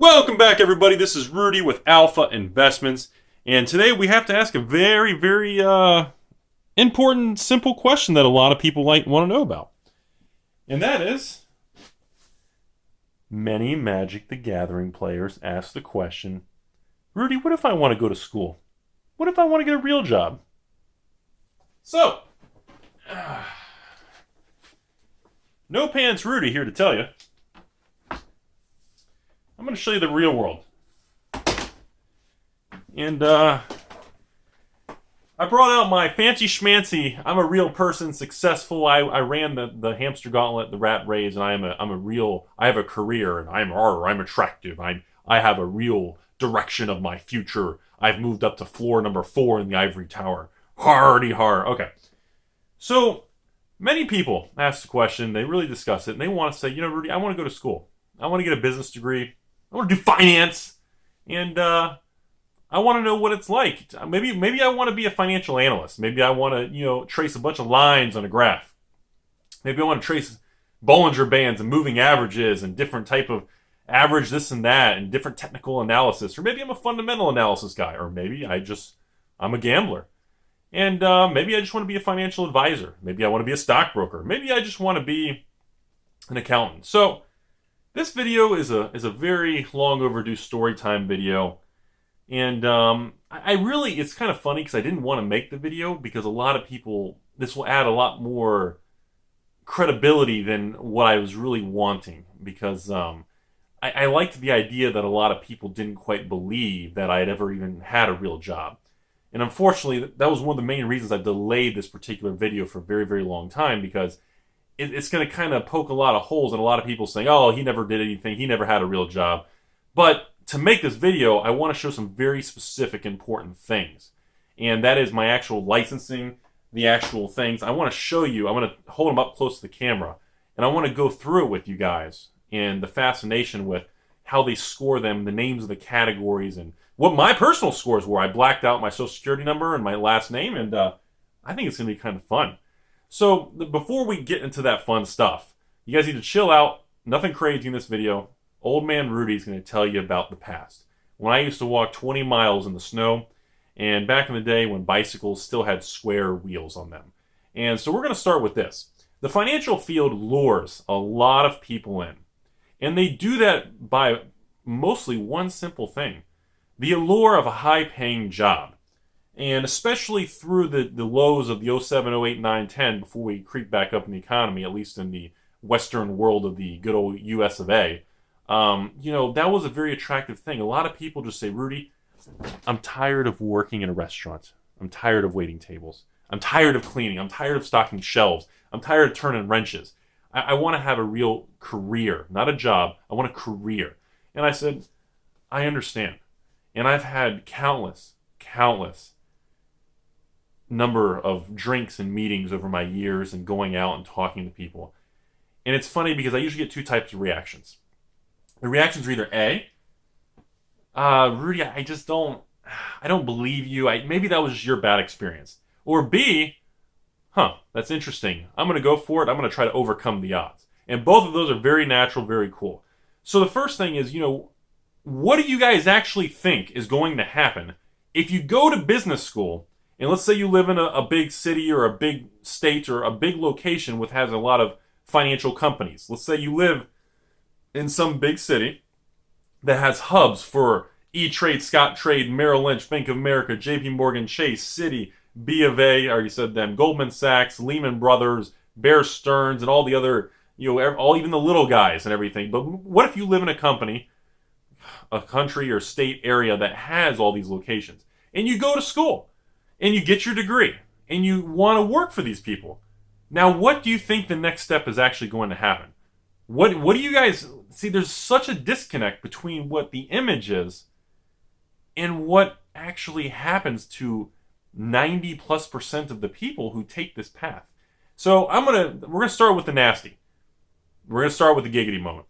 Welcome back, everybody. This is Rudy with Alpha Investments, and today we have to ask a very important, simple question that a lot of people want to know about, and that is: many Magic the Gathering players ask the question, Rudy, what if I want to go to school? What if I want to get a real job? So, no pants Rudy here to tell you. I'm going to show you the real world. And I brought out my fancy schmancy, I'm a real person, successful. I ran the hamster gauntlet, the rat race, and I have a career, and I'm attractive. I have a real direction of my future. I've moved up to floor number 4 in the ivory tower. Hardy har. Okay. So many people ask the question, they really discuss it, and they want to say, Rudy, I want to go to school. I want to get a business degree. I want to do finance, and I want to know what it's like. Maybe I want to be a financial analyst. Maybe I want to, trace a bunch of lines on a graph. Maybe I want to trace Bollinger Bands and moving averages and different type of average this and that and different technical analysis. Or maybe I'm a fundamental analysis guy. Or maybe I'm a gambler. And maybe I just want to be a financial advisor. Maybe I want to be a stockbroker. Maybe I just want to be an accountant. So this video is a very long overdue story time video, and it's kind of funny because I didn't want to make the video because a lot of people, this will add a lot more credibility than what I was really wanting, because I liked the idea that a lot of people didn't quite believe that I had ever even had a real job. And unfortunately, that was one of the main reasons I delayed this particular video for a very long time, because it's going to kind of poke a lot of holes in a lot of people saying, oh, he never did anything, he never had a real job. But to make this video, I want to show some very specific, important things. And that is my actual licensing, the actual things. I want to show you, I want to hold them up close to the camera, and I want to go through it with you guys, and the fascination with how they score them, the names of the categories, and what my personal scores were. I blacked out my social security number and my last name, and I think it's going to be kind of fun. So, before we get into that fun stuff, you guys need to chill out. Nothing crazy in this video. Old man Rudy's going to tell you about the past. When I used to walk 20 miles in the snow, and back in the day when bicycles still had square wheels on them. And so we're going to start with this. The financial field lures a lot of people in. And they do that by mostly one simple thing: the allure of a high-paying job. And especially through the lows of the 07, 08, 9, 10, before we creep back up in the economy, at least in the Western world of the good old US of A, that was a very attractive thing. A lot of people just say, Rudy, I'm tired of working in a restaurant. I'm tired of waiting tables. I'm tired of cleaning. I'm tired of stocking shelves. I'm tired of turning wrenches. I want to have a real career, not a job. I want a career. And I said, I understand. And I've had countless number of drinks and meetings over my years and going out and talking to people. And it's funny because I usually get two types of reactions. The reactions are either A, Rudy, I don't believe you. Maybe that was just your bad experience. Or B, that's interesting. I'm going to go for it. I'm going to try to overcome the odds. And both of those are very natural, very cool. So the first thing is, what do you guys actually think is going to happen if you go to business school? And let's say you live in a big city or a big state or a big location which has a lot of financial companies. Let's say you live in some big city that has hubs for E-Trade, Scottrade, Merrill Lynch, Bank of America, JP Morgan Chase, Citi, B of A, I already said them, Goldman Sachs, Lehman Brothers, Bear Stearns, and all the other, even the little guys and everything. But what if you live in a company, a country or state area that has all these locations, and you go to school? And you get your degree, and you want to work for these people. Now, what do you think the next step is actually going to happen? What do you guys see? There's such a disconnect between what the image is and what actually happens to 90+% of the people who take this path. So we're gonna start with the nasty. We're gonna start with the giggity moment.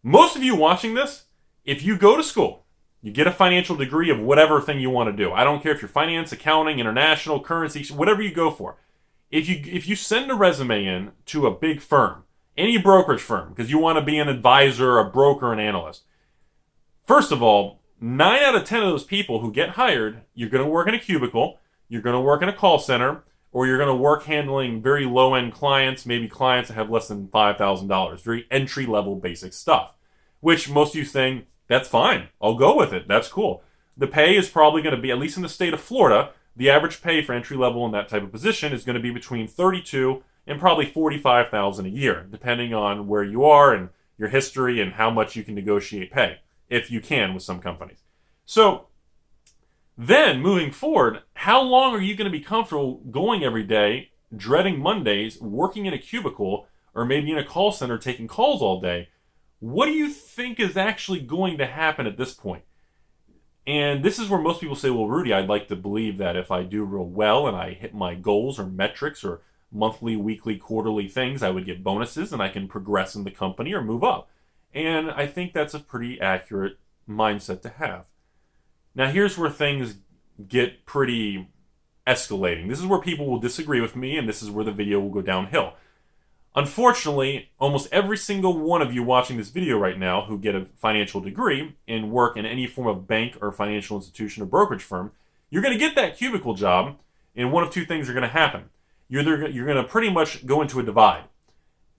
Most of you watching this, if you go to school, you get a financial degree of whatever thing you want to do. I don't care if you're finance, accounting, international, currency, whatever you go for. If you send a resume in to a big firm, any brokerage firm, because you want to be an advisor, a broker, an analyst, First of all, 9 out of 10 of those people who get hired, you're going to work in a cubicle, you're going to work in a call center, or you're going to work handling very low-end clients, maybe clients that have less than $5,000, very entry-level basic stuff, which most of you think, that's fine, I'll go with it, that's cool. The pay is probably going to be, at least in the state of Florida, the average pay for entry-level in that type of position is going to be between $32,000 and probably $45,000 a year, depending on where you are and your history and how much you can negotiate pay, if you can with some companies. So then, moving forward, how long are you going to be comfortable going every day, dreading Mondays, working in a cubicle, or maybe in a call center taking calls all day? What do you think is actually going to happen at this point? And this is where most people say, well, Rudy, I'd like to believe that if I do real well and I hit my goals or metrics or monthly, weekly, quarterly things, I would get bonuses and I can progress in the company or move up. And I think that's a pretty accurate mindset to have. Now, here's where things get pretty escalating. This is where people will disagree with me, and this is where the video will go downhill. Unfortunately, almost every single one of you watching this video right now who get a financial degree and work in any form of bank or financial institution or brokerage firm, you're going to get that cubicle job, and one of two things are going to happen. You're going to pretty much go into a divide.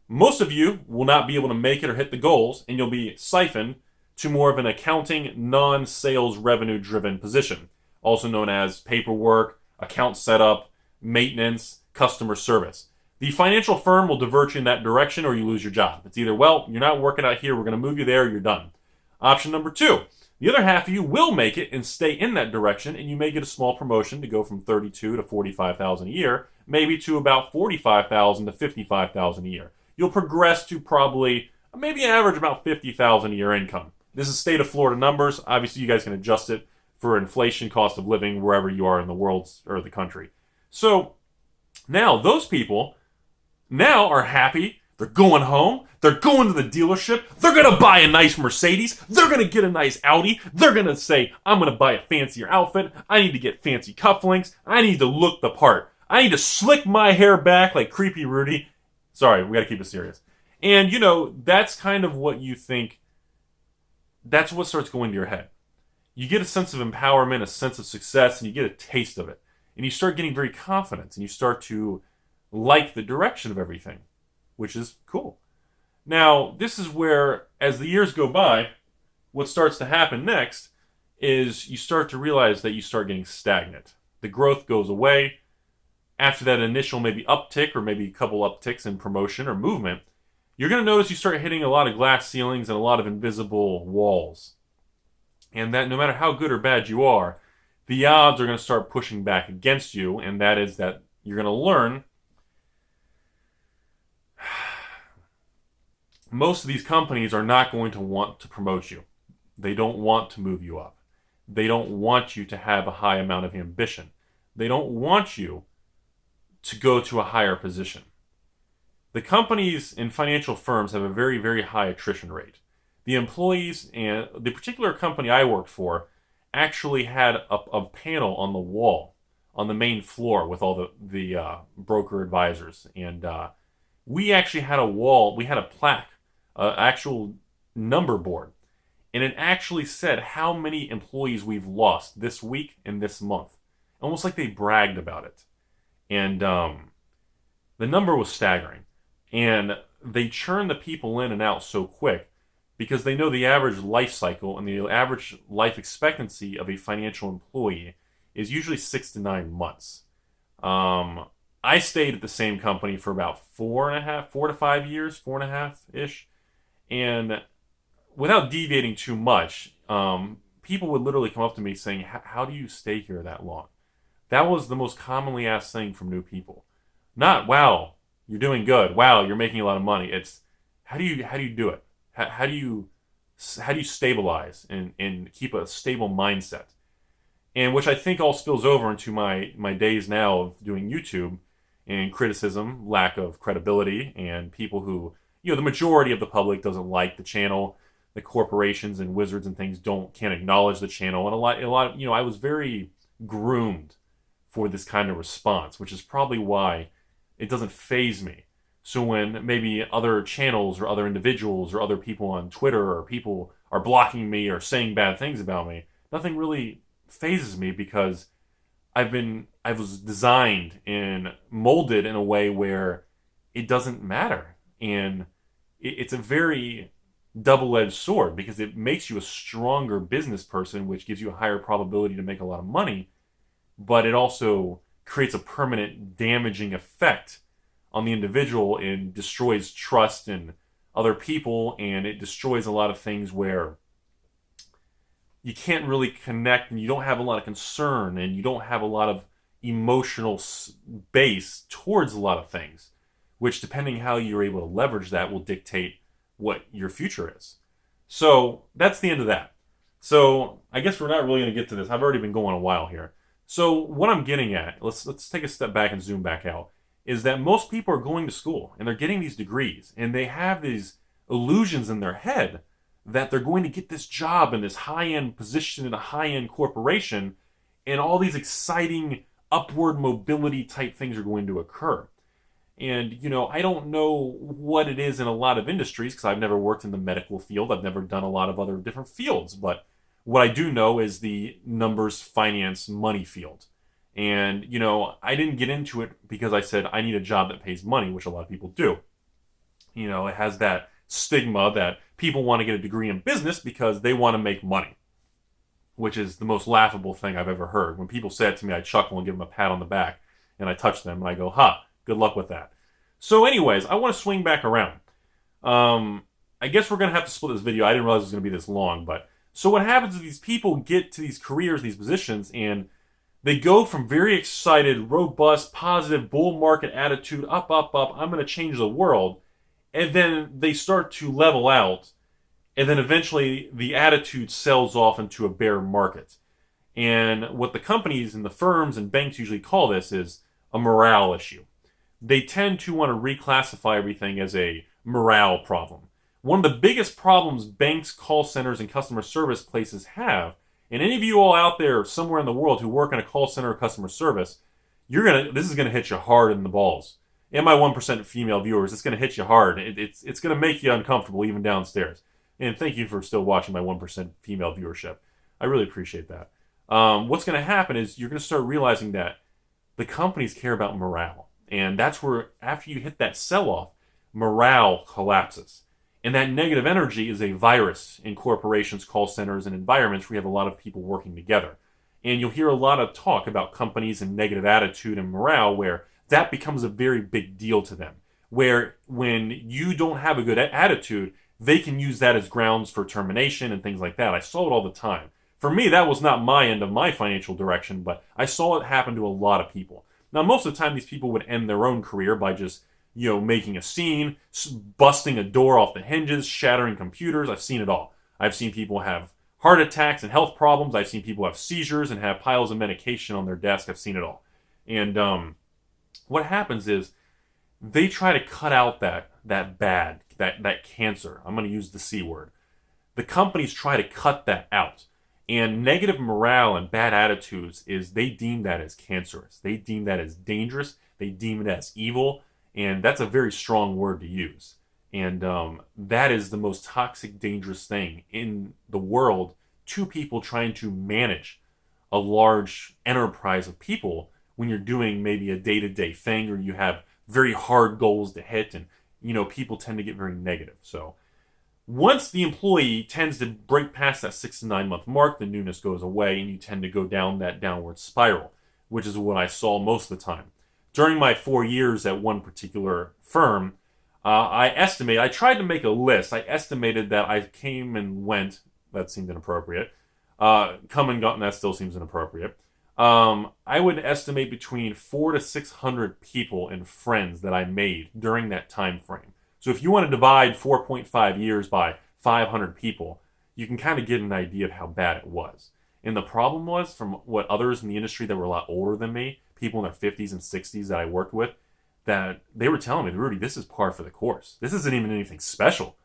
Most of you will not be able to make it or hit the goals, and you'll be siphoned to more of an accounting, non-sales revenue-driven position, also known as paperwork, account setup, maintenance, customer service. The financial firm will divert you in that direction or you lose your job. It's either, well, you're not working out here, we're going to move you there, or you're done. Option number 2, the other half of you will make it and stay in that direction, and you may get a small promotion to go from $32,000 to $45,000 a year, maybe to about $45,000 to $55,000 a year. You'll progress to probably, maybe average about $50,000 a year income. This is state of Florida numbers. Obviously, you guys can adjust it for inflation, cost of living, wherever you are in the world or the country. So now those people now are happy. They're going home. They're going to the dealership. They're going to buy a nice Mercedes. They're going to get a nice Audi. They're going to say, I'm going to buy a fancier outfit. I need to get fancy cufflinks. I need to look the part. I need to slick my hair back like creepy Rudy. Sorry, we got to keep it serious. And, you know, that's kind of what you think. That's what starts going to your head. You get a sense of empowerment, a sense of success, and you get a taste of it. And you start getting very confident, and you start to like the direction of everything, which is cool. Now, this is where, as the years go by, what starts to happen next is you start to realize that you start getting stagnant. The growth goes away. After that initial maybe uptick or maybe a couple upticks in promotion or movement, you're going to notice you start hitting a lot of glass ceilings and a lot of invisible walls. And that no matter how good or bad you are, the odds are going to start pushing back against you, and that is that you're going to learn most of these companies are not going to want to promote you. They don't want to move you up. They don't want you to have a high amount of ambition. They don't want you to go to a higher position. The companies and financial firms have a very, very high attrition rate. The employees and the particular company I worked for actually had a panel on the wall on the main floor with all the broker advisors. And we actually had a wall, we had a plaque, actual number board. And it actually said how many employees we've lost this week and this month. Almost like they bragged about it. And the number was staggering. And they churn the people in and out so quick because they know the average life cycle and the average life expectancy of a financial employee is usually 6 to 9 months. I stayed at the same company for about 4 to 5 years, 4.5-ish. And without deviating too much, people would literally come up to me saying, how do you stay here that long? That was the most commonly asked thing from new people. Not, wow, you're doing good. Wow, you're making a lot of money. It's, how do you do it? How do you stabilize and keep a stable mindset? And which I think all spills over into my days now of doing YouTube and criticism, lack of credibility, and people who, the majority of the public doesn't like the channel. The corporations and wizards and things can't acknowledge the channel. And a lot, I was very groomed for this kind of response, which is probably why it doesn't faze me So when maybe other channels or other individuals or other people on Twitter or people are blocking me or saying bad things about me, nothing really phases me because I was designed and molded in a way where it doesn't matter. And it's a very double-edged sword because it makes you a stronger business person, which gives you a higher probability to make a lot of money, but it also creates a permanent damaging effect on the individual and destroys trust in other people, and it destroys a lot of things where you can't really connect and you don't have a lot of concern and you don't have a lot of emotional base towards a lot of things, which depending how you're able to leverage that will dictate what your future is. So that's the end of that. So I guess we're not really going to get to this. I've already been going a while here. So what I'm getting at, let's take a step back and zoom back out, is that most people are going to school and they're getting these degrees and they have these illusions in their head that they're going to get this job in this high-end position in a high-end corporation and all these exciting upward mobility type things are going to occur. And, I don't know what it is in a lot of industries because I've never worked in the medical field. I've never done a lot of other different fields. But what I do know is the numbers, finance, money field. And, I didn't get into it because I said I need a job that pays money, which a lot of people do. It has that stigma that people want to get a degree in business because they want to make money, which is the most laughable thing I've ever heard. When people say it to me, I chuckle and give them a pat on the back, and I touch them, and I go, good luck with that. So anyways, I want to swing back around. I guess we're going to have to split this video. I didn't realize it was going to be this long, but so what happens is these people get to these careers, these positions, and they go from very excited, robust, positive, bull market attitude, up, I'm going to change the world, and then they start to level out, and then eventually the attitude sells off into a bear market. And what the companies and the firms and banks usually call this is a morale issue. They tend to want to reclassify everything as a morale problem. One of the biggest problems banks, call centers, and customer service places have, and any of you all out there somewhere in the world who work in a call center or customer service, this is going to hit you hard in the balls. And my 1% female viewers, it's going to hit you hard. It's going to make you uncomfortable even downstairs. And thank you for still watching my 1% female viewership. I really appreciate that. What's going to happen is you're going to start realizing that the companies care about morale. And that's where, after you hit that sell-off, morale collapses. And that negative energy is a virus in corporations, call centers, and environments where you have a lot of people working together. And you'll hear a lot of talk about companies and negative attitude and morale where that becomes a very big deal to them. Where when you don't have a good attitude, they can use that as grounds for termination and things like that. I saw it all the time. For me, that was not my end of my financial direction, but I saw it happen to a lot of people. Now, most of the time, these people would end their own career by just, making a scene, busting a door off the hinges, shattering computers. I've seen it all. I've seen people have heart attacks and health problems. I've seen people have seizures and have piles of medication on their desk. I've seen it all. And what happens is they try to cut out that cancer. I'm going to use the C word. The companies try to cut that out. And negative morale and bad attitudes they deem that as cancerous. They deem that as dangerous. They deem it as evil. And that's a very strong word to use. And that is the most toxic, dangerous thing in the world to people trying to manage a large enterprise of people when you're doing maybe a day-to-day thing or you have very hard goals to hit. And, people tend to get very negative. So once the employee tends to break past that 6 to 9 month mark, the newness goes away and you tend to go down that downward spiral, which is what I saw most of the time. During my 4 years at one particular firm, I tried to make a list. I estimated that I came and went. That seemed inappropriate. Come and gone, that still seems inappropriate. I would estimate between 400 to 600 people and friends that I made during that time frame. So if you want to divide 4.5 years by 500 people, you can kind of get an idea of how bad it was. And the problem was, from what others in the industry that were a lot older than me, people in their 50s and 60s that I worked with, that they were telling me, Rudy, this is par for the course. This isn't even anything special.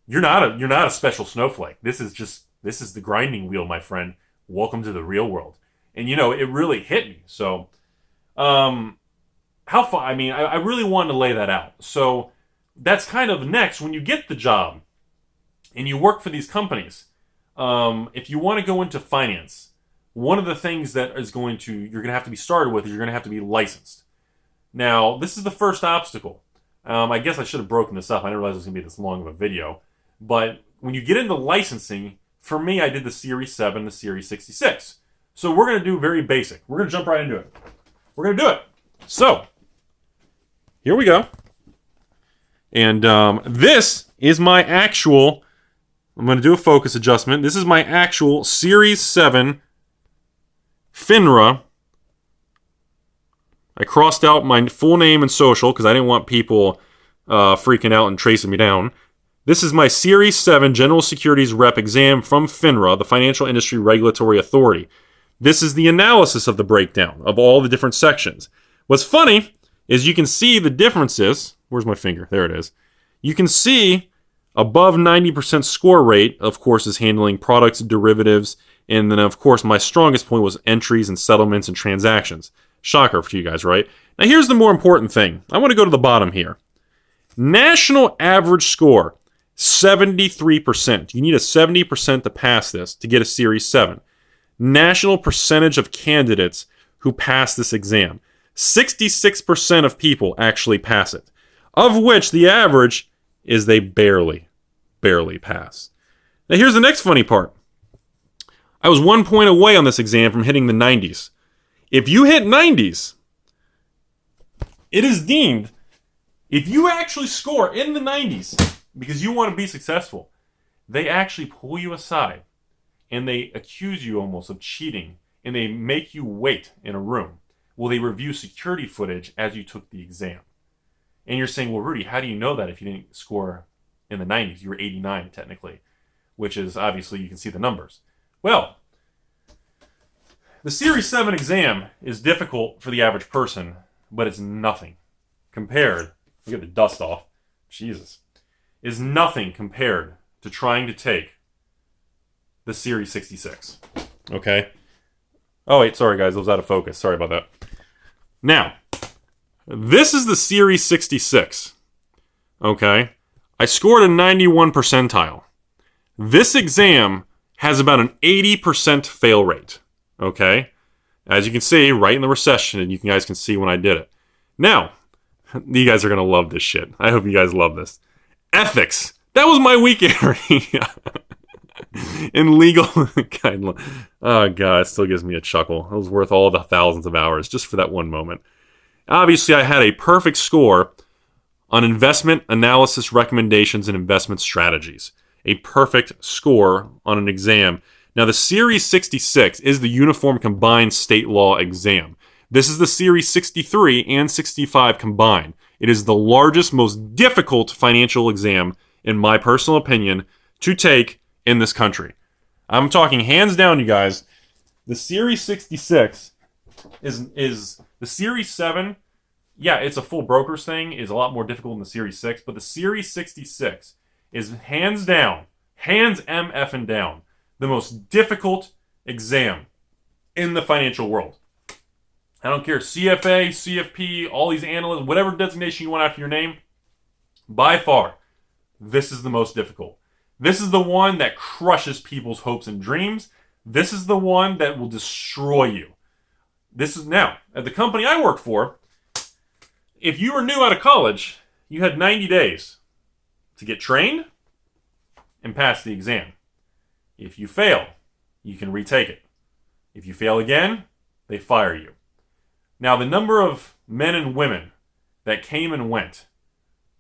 You're not a special snowflake. This is the grinding wheel, my friend. Welcome to the real world. And it really hit me. So, how far? I mean, I really wanted to lay that out. So that's kind of next when you get the job and you work for these companies. If you want to go into finance, one of the things that is you're going to have to be started with is you're going to have to be licensed. Now, this is the first obstacle. I guess I should have broken this up. I didn't realize it was going to be this long of a video. But when you get into licensing, for me, I did the Series 7, the Series 66. So we're going to do very basic. We're going to jump right into it. We're going to do it. So, here we go. And this is my actual... I'm going to do a focus adjustment. This is my actual Series 7 FINRA. I crossed out my full name and social because I didn't want people freaking out and tracing me down. This is my Series 7 General Securities Rep exam from FINRA, the Financial Industry Regulatory Authority. This is the analysis of the breakdown of all the different sections. What's funny is you can see the differences. Where's my finger? There it is. You can see above 90% score rate, of course, is handling products, derivatives, and then, of course, my strongest point was entries and settlements and transactions. Shocker for you guys, right? Now, here's the more important thing. I want to go to the bottom here. National average score, 73%. You need a 70% to pass this to get a Series 7. National percentage of candidates who pass this exam. 66% of people actually pass it, of which the average is they barely pass. Now, here's the next funny part. I was 1 point away on this exam from hitting the 90s. If you hit 90s, it is deemed, if you actually score in the 90s because you want to be successful, they actually pull you aside and they accuse you almost of cheating and they make you wait in a room while they review security footage as you took the exam. And you're saying, well, Rudy, how do you know that if you didn't score in the 90s? You were 89 technically, which is obviously you can see the numbers. Well, the Series 7 exam is difficult for the average person, but it's nothing compared, get the dust off, Jesus, is nothing compared to trying to take the Series 66. Okay? Oh, wait, sorry guys, I was out of focus. Sorry about that. Now, this is the Series 66. Okay? I scored a 91 percentile. This exam has about an 80% fail rate. Okay? As you can see, right in the recession, and you guys can see when I did it. Now, you guys are going to love this shit. I hope you guys love this. Ethics. That was my weak area. In legal guidelines. Oh, God, it still gives me a chuckle. It was worth all the thousands of hours just for that one moment. Obviously, I had a perfect score on investment analysis recommendations and investment strategies. A perfect score on an exam. Now, the Series 66 is the Uniform Combined State Law exam. This is the Series 63 and 65 combined. It is the largest, most difficult financial exam, in my personal opinion, to take in this country. I'm talking hands down, you guys. The Series 66 is the Series 7. Yeah, it's a full broker's thing. Is a lot more difficult than the Series 6. But the Series 66 is hands down, hands MFing down, the most difficult exam in the financial world. I don't care, CFA, CFP, all these analysts, whatever designation you want after your name, by far, this is the most difficult. This is the one that crushes people's hopes and dreams. This is the one that will destroy you. This is now, at the company I work for, if you were new out of college, you had 90 days to get trained and pass the exam. If you fail, you can retake it. If you fail again, they fire you. Now, the number of men and women that came and went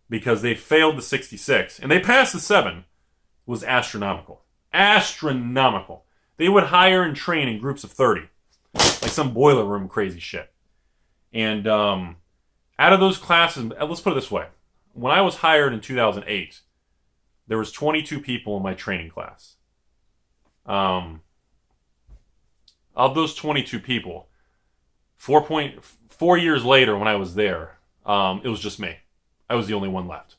because they failed the 66 and they passed the 7 was astronomical. Astronomical. They would hire and train in groups of 30. Like some boiler room crazy shit. And out of those classes, let's put it this way. When I was hired in 2008, there was 22 people in my training class. Of those 22 people, 4 years later when I was there, it was just me. I was the only one left.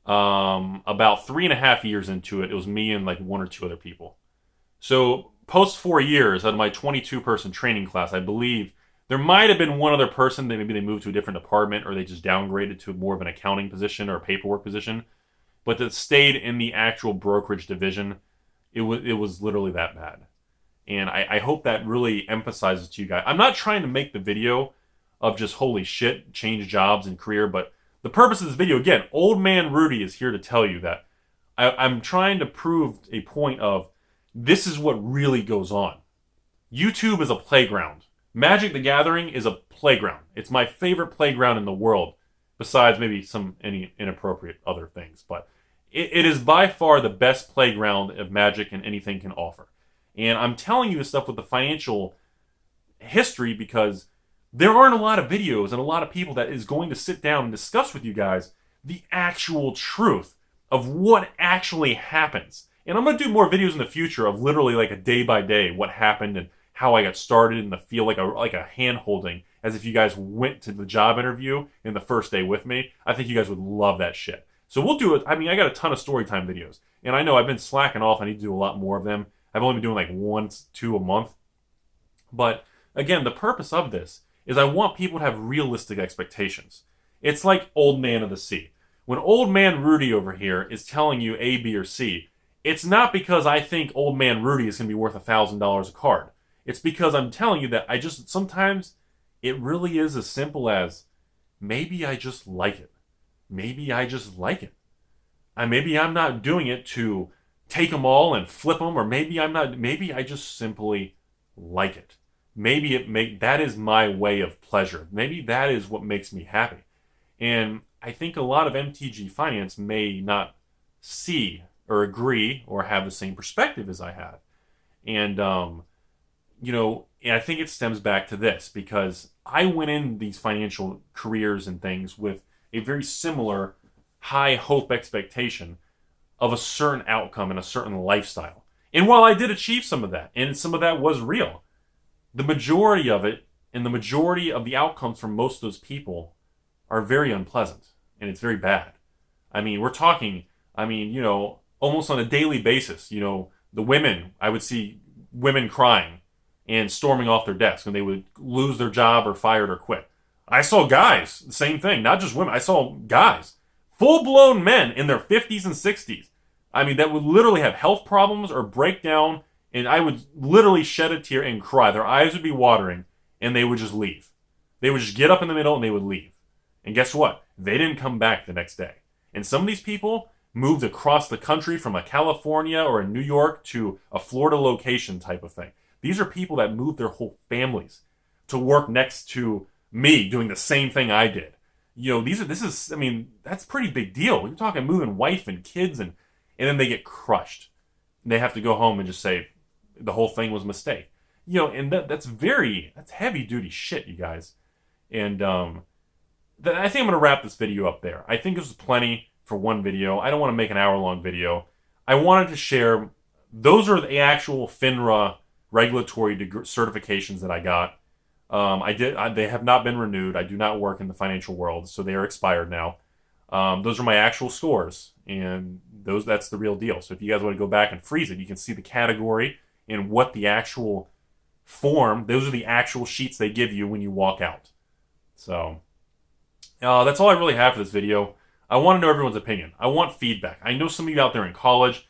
About 3.5 years into it, it was me and like 1 or 2 other people. So post 4 years out of my 22-person training class, I believe There might have been one other person that maybe they moved to a different department or they just downgraded to more of an accounting position or a paperwork position, but that stayed in the actual brokerage division. It was literally that bad. And I hope that really emphasizes to you guys. I'm not trying to make the video of just holy shit, change jobs and career, but the purpose of this video, again, old man Rudy is here to tell you that I'm trying to prove a point of this is what really goes on. YouTube is a playground. Magic the Gathering is a playground. It's my favorite playground in the world, besides maybe any inappropriate other things. But it is by far the best playground of Magic and anything can offer. And I'm telling you this stuff with the financial history because there aren't a lot of videos and a lot of people that is going to sit down and discuss with you guys the actual truth of what actually happens. And I'm going to do more videos in the future of literally like a day by day what happened and how I got started and the feel like a hand holding as if you guys went to the job interview in the first day with me. I think you guys would love that shit. So we'll do it. I mean, I got a ton of story time videos. And I know I've been slacking off. I need to do a lot more of them. I've only been doing like 1 to 2 a month. But again, the purpose of this is I want people to have realistic expectations. It's like Old Man of the Sea. When Old Man Rudy over here is telling you A, B, or C, it's not because I think Old Man Rudy is going to be worth $1,000 a card. It's because I'm telling you that sometimes it really is as simple as maybe I just like it. Maybe I just like it. Maybe I'm not doing it to take them all and flip them, or maybe I just simply like it. Maybe that is my way of pleasure. Maybe that is what makes me happy. And I think a lot of MTG Finance may not see or agree or have the same perspective as I have. And, and I think it stems back to this because I went in these financial careers and things with a very similar high hope expectation of a certain outcome and a certain lifestyle. And while I did achieve some of that, and some of that was real, the majority of it and the majority of the outcomes from most of those people are very unpleasant, and it's very bad. I mean, we're talking, almost on a daily basis, the women, I would see women crying and storming off their desks when they would lose their job or fired or quit. I saw guys, the same thing, not just women, I saw guys, full-blown men in their 50s and 60s, that would literally have health problems or break down, and I would literally shed a tear and cry. Their eyes would be watering, and they would just leave. They would just get up in the middle, and they would leave. And guess what? They didn't come back the next day. And some of these people moved across the country from a California or a New York to a Florida location type of thing. These are people that moved their whole families to work next to me doing the same thing I did. That's a pretty big deal. You're talking moving wife and kids, and then they get crushed. They have to go home and just say the whole thing was a mistake. And that's heavy duty shit, you guys. And I think I'm going to wrap this video up there. I think this is plenty for one video. I don't want to make an hour-long video. I wanted to share, those are the actual FINRA regulatory certifications that I got. They have not been renewed. I do not work in the financial world, so they are expired now. Those are my actual scores, and that's the real deal. So if you guys want to go back and freeze it, you can see the category and what the actual form, those are the actual sheets they give you when you walk out. So that's all I really have for this video. I want to know everyone's opinion. I want feedback. I know some of you out there in college,